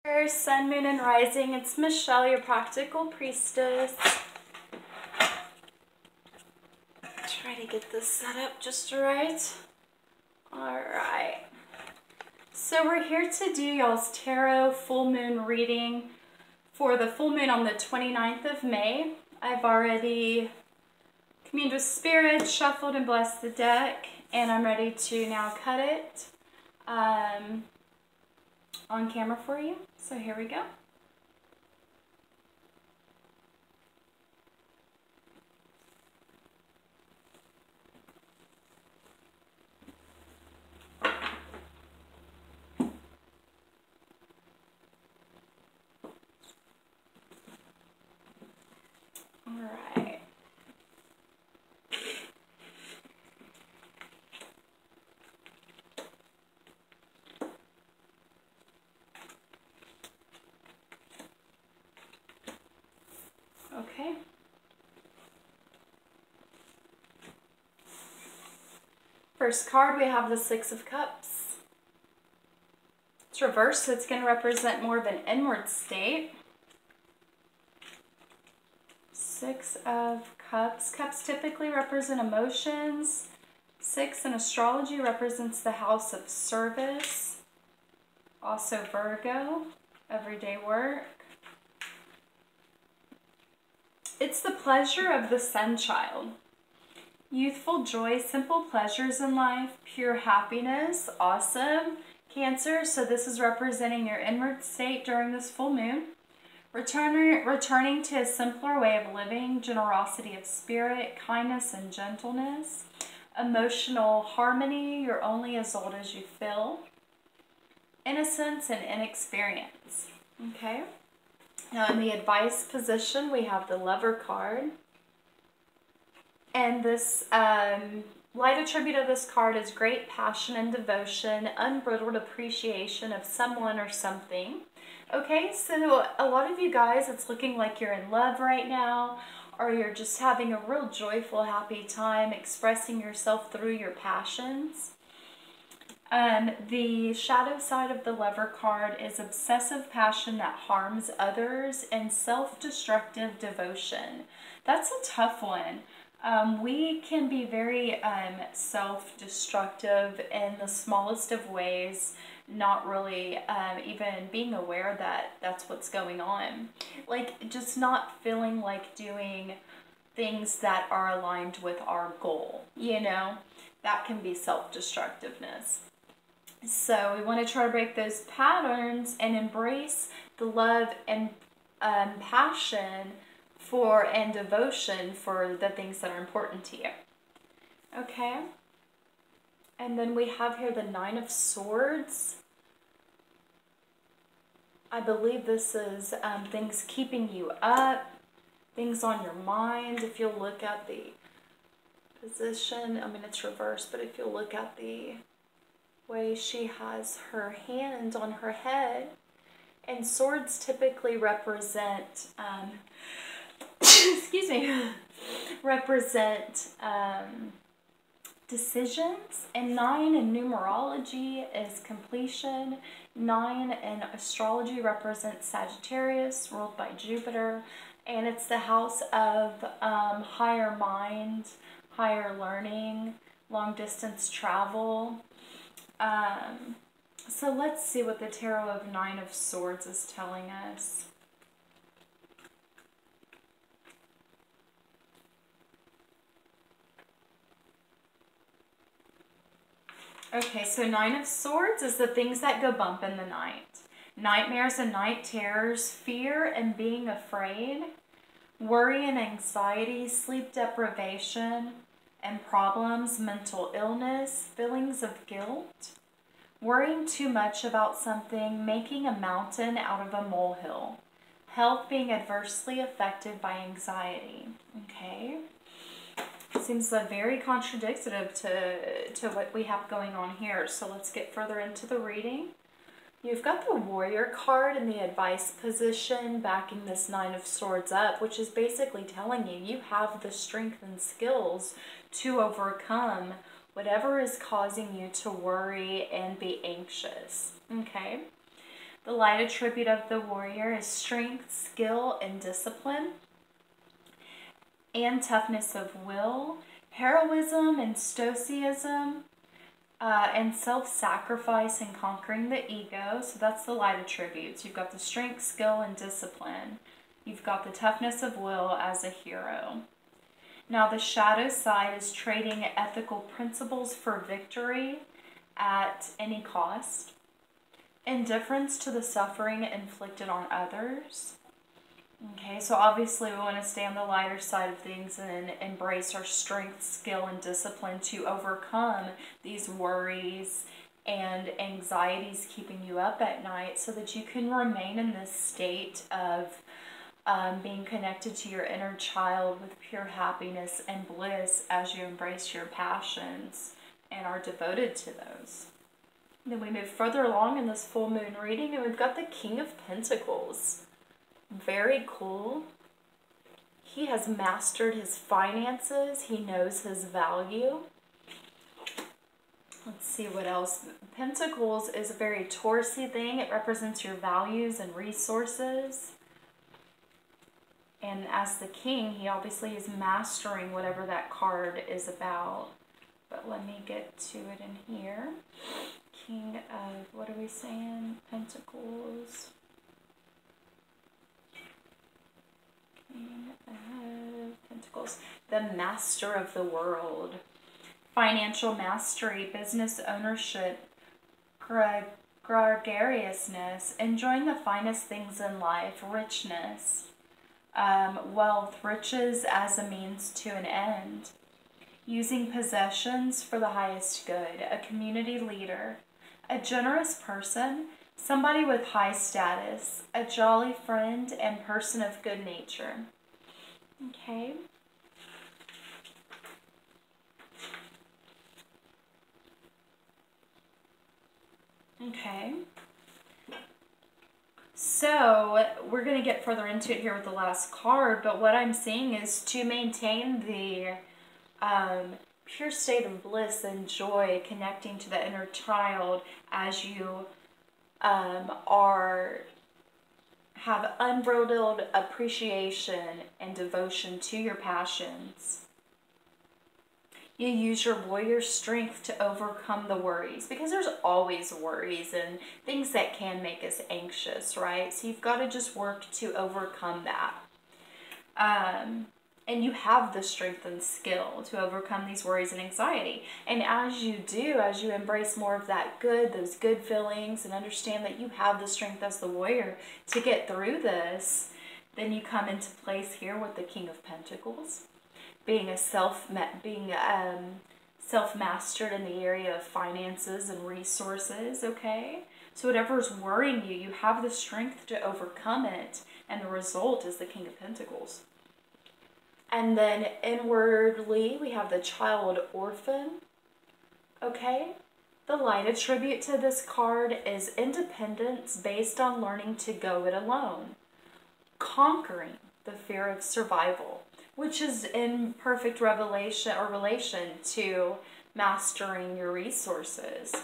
Sun, Moon, and Rising. It's Michelle, your practical priestess. Try to get this set up just right. Alright. So we're here to do y'all's tarot full moon reading for the full moon on the 29th of May. I've already communed with spirit, shuffled and blessed the deck, and I'm ready to now cut it on camera for you. So here we go. All right. Okay. First card, we have the Six of Cups. It's reversed, so it's going to represent more of an inward state. Six of Cups. Cups typically represent emotions. Six in astrology represents the house of service. Also Virgo, everyday work. It's the pleasure of the sun child. Youthful joy, simple pleasures in life, pure happiness, awesome. Cancer, so this is representing your inward state during this full moon. Returning to a simpler way of living, generosity of spirit, kindness and gentleness. Emotional harmony, you're only as old as you feel. Innocence and inexperience. Okay. Now in the advice position, we have the Lover card. And this light attribute of this card is great passion and devotion, unbridled appreciation of someone or something. Okay, so a lot of you guys, it's looking like you're in love right now, or you're just having a real joyful, happy time expressing yourself through your passions. The shadow side of the Lover card is obsessive passion that harms others and self-destructive devotion. That's a tough one. We can be very self-destructive in the smallest of ways, not really even being aware that that's what's going on. Like, just not feeling like doing things that are aligned with our goal, you know? That can be self-destructiveness. So we want to try to break those patterns and embrace the love and passion for and devotion for the things that are important to you. Okay? And then we have here the Nine of Swords. I believe this is things keeping you up, things on your mind. If you'll look at the position, I mean it's reversed, but if you'll look at the way she has her hand on her head, and swords typically represent excuse me, represent decisions, and 9 in numerology is completion. 9 in astrology represents Sagittarius, ruled by Jupiter, and it's the house of higher mind, higher learning, long distance travel. So let's see what the Tarot of 9 of Swords is telling us. Okay, so 9 of Swords is the things that go bump in the night. Nightmares and night terrors, fear and being afraid, worry and anxiety, sleep deprivation and problems, mental illness, feelings of guilt, worrying too much about something, making a mountain out of a molehill, health being adversely affected by anxiety. Okay. Seems very contradictory to what we have going on here. So let's get further into the reading. You've got the Warrior card in the advice position backing this 9 of Swords up, which is basically telling you you have the strength and skills to overcome whatever is causing you to worry and be anxious. Okay? The light attribute of the warrior is strength, skill, and discipline, and toughness of will, heroism and stoicism, and self-sacrifice and conquering the ego. So that's the light attributes. You've got the strength, skill, and discipline. You've got the toughness of will as a hero. Now the shadow side is trading ethical principles for victory at any cost. Indifference to the suffering inflicted on others. Okay, so obviously we want to stay on the lighter side of things and embrace our strength, skill, and discipline to overcome these worries and anxieties keeping you up at night, so that you can remain in this state of being connected to your inner child with pure happiness and bliss as you embrace your passions and are devoted to those. Then we move further along in this full moon reading, and we've got the King of Pentacles. Very cool. He has mastered his finances. He knows his value. Let's see what else. Pentacles is a very Taurusy thing. It represents your values and resources. And as the king, he obviously is mastering whatever that card is about. But let me get to it in here. King of, what are we saying? Pentacles. King of Pentacles. The master of the world. Financial mastery, business ownership, gregariousness, enjoying the finest things in life, richness, wealth, riches as a means to an end, using possessions for the highest good, a community leader, a generous person, somebody with high status, a jolly friend, and person of good nature. Okay. Okay. So we're going to get further into it here with the last card, but what I'm seeing is to maintain the pure state of bliss and joy, connecting to the inner child as you have unbridled appreciation and devotion to your passions. You use your warrior strength to overcome the worries, because there's always worries and things that can make us anxious, right? So you've got to just work to overcome that. And you have the strength and skill to overcome these worries and anxiety. And as you do, as you embrace more of that good, those good feelings, and understand that you have the strength as the warrior to get through this, then you come into place here with the King of Pentacles. Being self-mastered in the area of finances and resources, okay? So whatever is worrying you, you have the strength to overcome it, and the result is the King of Pentacles. And then inwardly, we have the child orphan, okay? The light attribute to this card is independence based on learning to go it alone, conquering the fear of survival, which is in perfect relation to mastering your resources.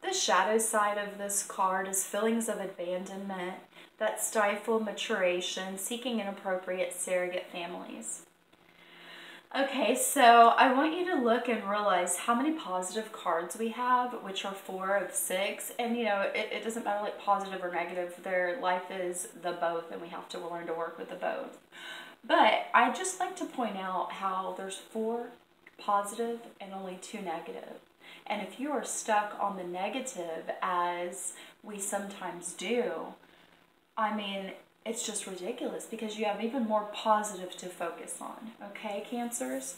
The shadow side of this card is feelings of abandonment that stifle maturation, seeking inappropriate surrogate families. Okay, so I want you to look and realize how many positive cards we have, which are 4 of 6. And, you know, it doesn't matter like positive or negative. Their life is the both, and we have to learn to work with the both. But I just like to point out how there's 4 positive and only 2 negative. And if you are stuck on the negative, as we sometimes do, I mean, it's just ridiculous, because you have even more positive to focus on. Okay, Cancers?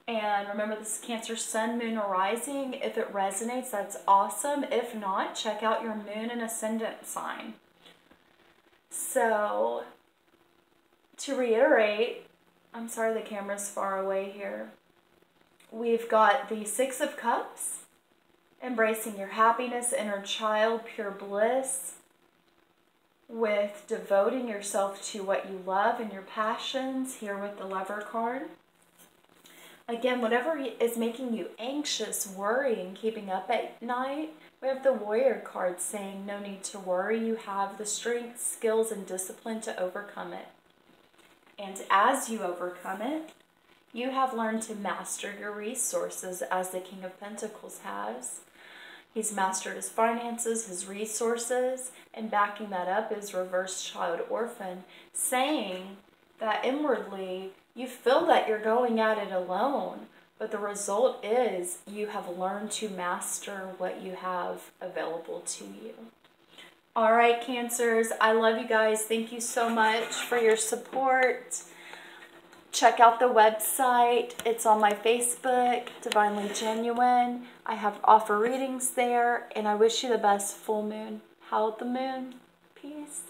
And remember, this is Cancer Sun, Moon, or Rising. If it resonates, that's awesome. If not, check out your Moon and Ascendant sign. So, to reiterate, I'm sorry the camera's far away here. We've got the 6 of Cups, embracing your happiness, inner child, pure bliss, with devoting yourself to what you love and your passions, here with the Lover card. Again, whatever is making you anxious, worrying, keeping up at night, we have the Warrior card saying no need to worry. You have the strength, skills, and discipline to overcome it. And as you overcome it, you have learned to master your resources as the King of Pentacles has. He's mastered his finances, his resources, and backing that up is reverse child orphan, saying that inwardly you feel that you're going at it alone, but the result is you have learned to master what you have available to you. All right, Cancers, I love you guys. Thank you so much for your support. Check out the website. It's on my Facebook, Divinely Genuine. I have offer readings there, and I wish you the best full moon. Howl at the moon. Peace.